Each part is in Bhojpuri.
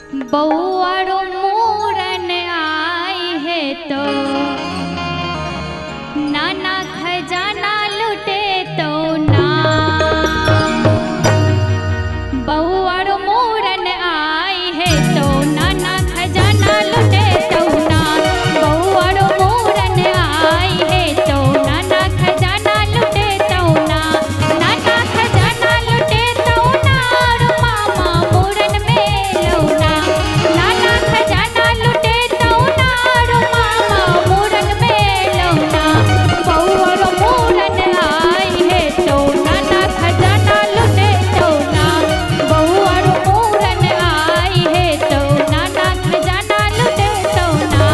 बउआरो मूरन आई है तो नाना खजाना लुटे तो ना। बउआरो मूरन आई है तो नाना खजाना लुटे तो ना। बउआरो मूरन आई है तो नाना खजाना लुटे तो ना। नाना खजाना लुटे तो ना और मामा मूरन में लौना। नाना खजाना लुटे तो ना और मामा मूरन में लौना। बउआरो मूरन आई है तो नाना खजाना लुटे तो ना। बउआरो मूरन आई है तो नाना खजाना लुटे तो ना।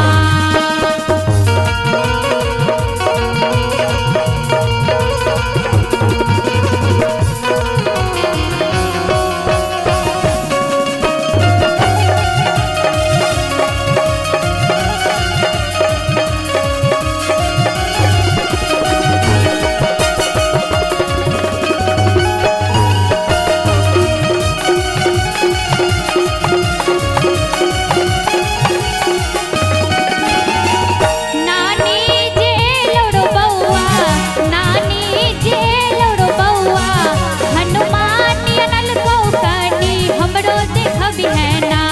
नानी जेलोड़ो बउआ, नानी जेलोड़ो बउआ, हनुमान नल को कनी हमरो देखबी है ना।